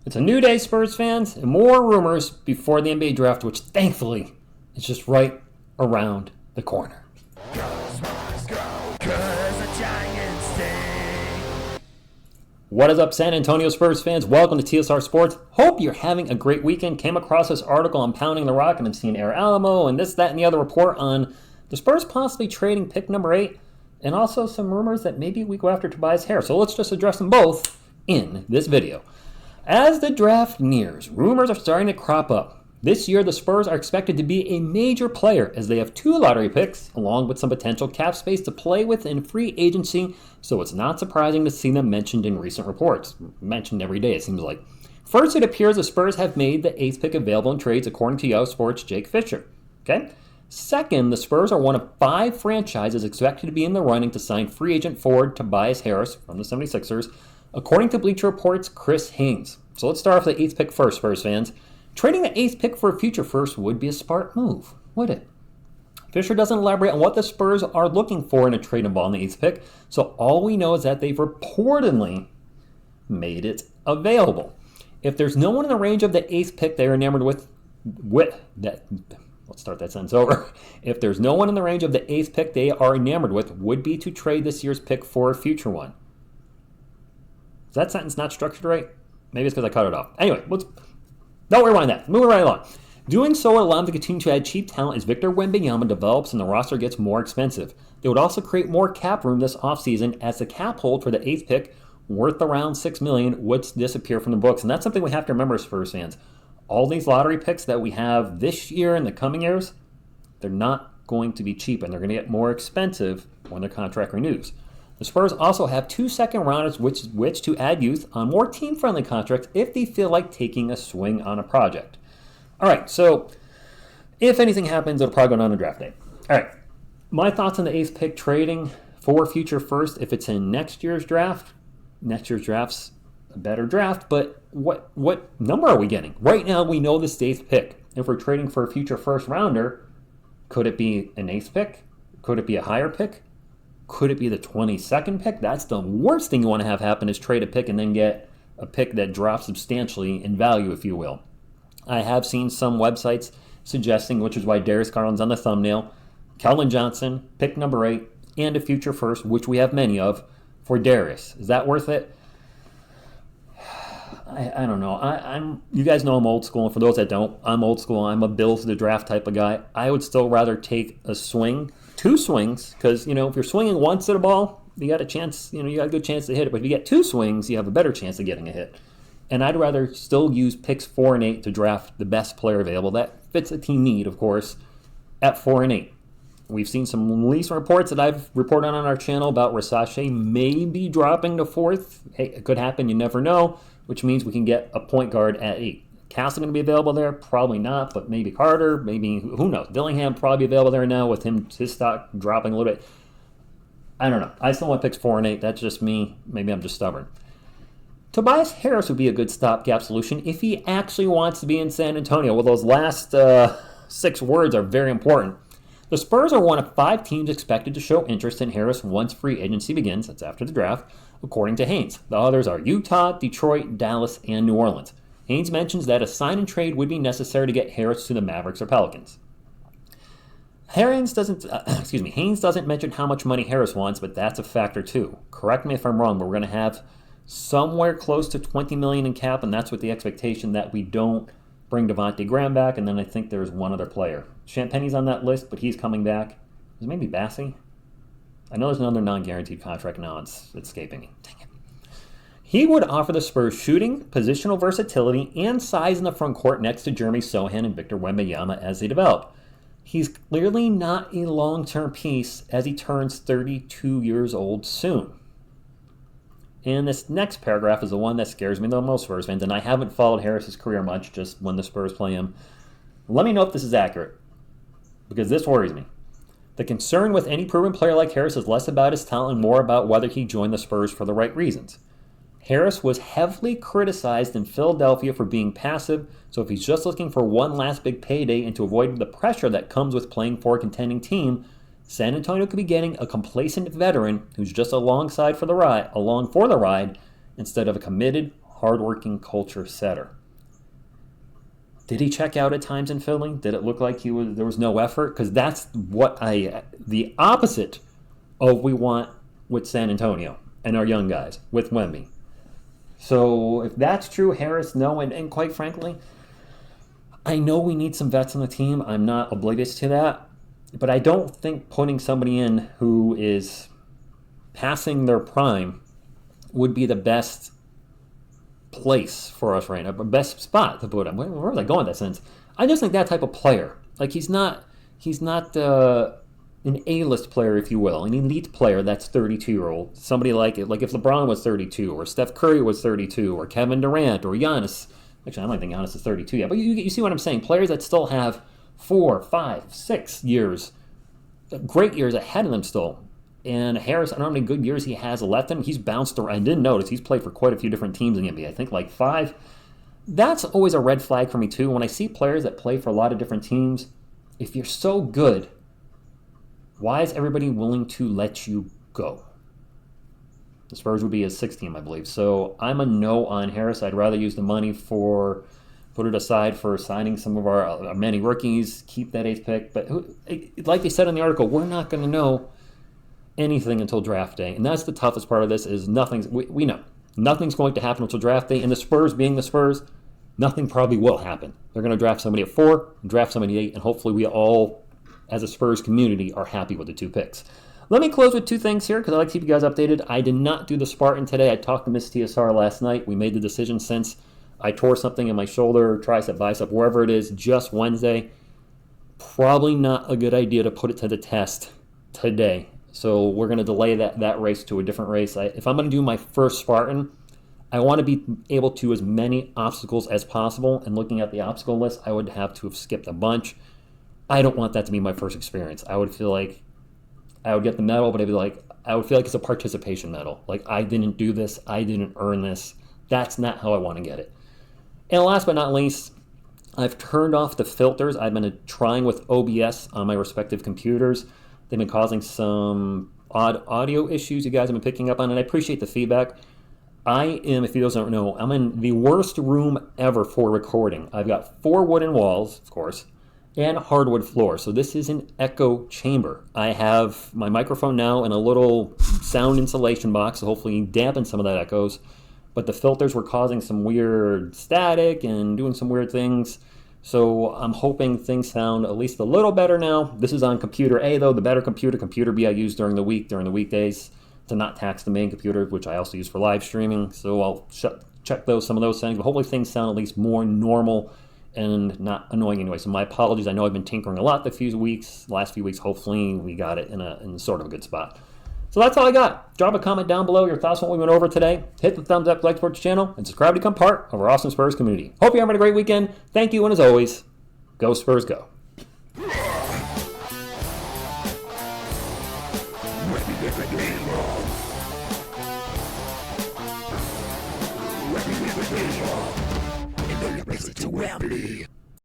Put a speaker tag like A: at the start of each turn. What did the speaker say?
A: It's a new day, Spurs fans, and more rumors before the NBA draft, which thankfully is just right around the corner. What is up, San Antonio Spurs fans? Welcome to TSR Sports. Hope you're having a great weekend. Came across this article on Pounding the Rock, and I'm seeing Air Alamo and this, that, and the other report on the Spurs possibly trading pick number 8, and also some rumors that maybe we go after Tobias Harris. So let's just address them both in this video. As the draft nears, rumors are starting to crop up. This year, the Spurs are expected to be a major player as they have 2 lottery picks, along with some potential cap space to play with in free agency, so it's not surprising to see them mentioned in recent reports. Mentioned every day, it seems like. First, it appears the Spurs have made the 8th pick available in trades, according to Yahoo Sports' Jake Fisher. Okay? Second, the Spurs are one of 5 franchises expected to be in the running to sign free agent forward Tobias Harris from the 76ers, according to Bleacher Report's Chris Haynes. So let's start off with the 8th pick first, Spurs fans. Trading the 8th pick for a future first would be a smart move, would it? Fisher doesn't elaborate on what the Spurs are looking for in a trade involving the 8th pick, so all we know is that they've reportedly made it available. If there's no one in the range of the 8th pick they are enamored with that. Let's start that sentence over. If there's no one in the range of the 8th pick they are enamored with, would be to trade this year's pick for a future one. Is that sentence not structured right? Maybe it's because I cut it off. Anyway, don't rewind that. Moving right along. Doing so would allow them to continue to add cheap talent as Victor Wembanyama develops and the roster gets more expensive. They would also create more cap room this offseason as the cap hold for the 8th pick, worth around $6 million, would disappear from the books. And that's something we have to remember as Spurs fans. All these lottery picks that we have this year and the coming years, they're not going to be cheap, and they're going to get more expensive when their contract renews. The Spurs also have 2 second-rounders which to add youth on more team-friendly contracts if they feel like taking a swing on a project. All right, so if anything happens, it'll probably go down on draft day. All right, my thoughts on the 8th pick trading for future first. If it's in next year's draft's a better draft, but what number are we getting? Right now, we know this 8th pick. If we're trading for a future first-rounder, could it be an 8th pick? Could it be a higher pick? Could it be the 22nd pick? That's the worst thing you want to have happen, is trade a pick and then get a pick that drops substantially in value, if you will. I have seen some websites suggesting, which is why Darius Garland's on the thumbnail, Keldon Johnson, pick number 8, and a future first, which we have many of, for Darius. Is that worth it? I don't know. You guys know I'm old school, and for those that don't, I'm old school. I'm a Bills to the draft type of guy. I would still rather take a swing, 2 swings, because, if you're swinging once at a ball, you got a chance, you got a good chance to hit it. But if you get 2 swings, you have a better chance of getting a hit. And I'd rather still use picks 4 and 8 to draft the best player available. That fits a team need, of course, at 4 and 8. We've seen some recent reports that I've reported on our channel about Rasache maybe dropping to 4th. Hey, it could happen. You never know, which means we can get a point guard at 8. Castle going to be available there? Probably not, but maybe Carter, maybe, who knows? Dillingham probably available there now with his stock dropping a little bit. I don't know. I still want picks 4 and 8. That's just me. Maybe I'm just stubborn. Tobias Harris would be a good stopgap solution if he actually wants to be in San Antonio. Well, those last 6 words are very important. The Spurs are one of 5 teams expected to show interest in Harris once free agency begins. That's after the draft, according to Haynes. The others are Utah, Detroit, Dallas, and New Orleans. Haynes mentions that a sign and trade would be necessary to get Harris to the Mavericks or Pelicans. Haynes doesn't mention how much money Harris wants, but that's a factor too. Correct me if I'm wrong, but we're going to have somewhere close to $20 million in cap, and that's with the expectation that we don't bring Devontae Graham back, and then I think there's one other player. Champagne's on that list, but he's coming back. Is it maybe Bassey? I know there's another non-guaranteed contract now. It's escaping me. Dang it. He would offer the Spurs shooting, positional versatility, and size in the front court next to Jeremy Sohan and Victor Wembanyama as they develop. He's clearly not a long-term piece as he turns 32 years old soon. And this next paragraph is the one that scares me the most, Spurs fans, and I haven't followed Harris's career much, just when the Spurs play him. Let me know if this is accurate, because this worries me. The concern with any proven player like Harris is less about his talent and more about whether he joined the Spurs for the right reasons. Harris was heavily criticized in Philadelphia for being passive, so if he's just looking for one last big payday and to avoid the pressure that comes with playing for a contending team, San Antonio could be getting a complacent veteran who's just along for the ride instead of a committed, hardworking culture setter. Did he check out at times in Philly? Did it look like there was no effort? Because that's the opposite of we want with San Antonio and our young guys with Wemby. So if that's true, Harris, no, and quite frankly, I know we need some vets on the team. I'm not oblivious to that. But I don't think putting somebody in who is passing their prime would be the best place for us right now, the best spot to put him. Where was I going with that sentence? I just think that type of player, like he's not an A-list player, if you will, an elite player that's 32-year-old. Somebody like if LeBron was 32, or Steph Curry was 32, or Kevin Durant, or Giannis. Actually, I don't think Giannis is 32 yet, but you see what I'm saying. Players that still have 4, 5, 6 years, great years ahead of them still. And Harris, I don't know how many good years he has left in him. He's bounced around. I didn't notice. He's played for quite a few different teams in the NBA. I think like 5. That's always a red flag for me too. When I see players that play for a lot of different teams, if you're so good, why is everybody willing to let you go? The Spurs would be his 6th team, I believe. So I'm a no on Harris. I'd rather use the money put it aside for signing some of our many rookies, keep that 8th pick. But like they said in the article, we're not going to know anything until draft day. And that's the toughest part of this is we know. Nothing's going to happen until draft day. And the Spurs being the Spurs, nothing probably will happen. They're going to draft somebody at 4, draft somebody at 8, and hopefully we all, as a Spurs community, are happy with the 2 picks. Let me close with 2 things here because I like to keep you guys updated. I did not do the Spartan today. I talked to Miss TSR last night. We made the decision since I tore something in my shoulder, tricep, bicep, wherever it is, just Wednesday. Probably not a good idea to put it to the test today. So we're going to delay that race to a different race. If I'm going to do my first Spartan, I want to be able to as many obstacles as possible. And looking at the obstacle list, I would have to have skipped a bunch. I don't want that to be my first experience. I would feel like I would get the medal, but I would feel like it's a participation medal. Like I didn't do this. I didn't earn this. That's not how I want to get it. And last but not least, I've turned off the filters I've been trying with OBS on my respective computers. They've been causing some odd audio issues you guys have been picking up on, and I appreciate the feedback. I am, if you guys don't know, I'm in the worst room ever for recording. I've got 4 wooden walls, of course, and hardwood floor. So this is an echo chamber. I have my microphone now in a little sound insulation box, so hopefully dampen some of that echoes. But the filters were causing some weird static and doing some weird things. So I'm hoping things sound at least a little better now. This is on computer A, though, the better computer B I use during the weekdays to not tax the main computer, which I also use for live streaming. So I'll check some of those settings, but hopefully things sound at least more normal and not annoying anyway. So my apologies. I know I've been tinkering a lot last few weeks. Hopefully we got it in sort of a good spot. So that's all I got. Drop a comment down below your thoughts on what we went over today. Hit the thumbs up, like Sports channel, and subscribe to become part of our awesome Spurs community. Hope you're having a great weekend. Thank you, and as always, go Spurs, go.
B: Ready with the game on. And then you race it to Wemby.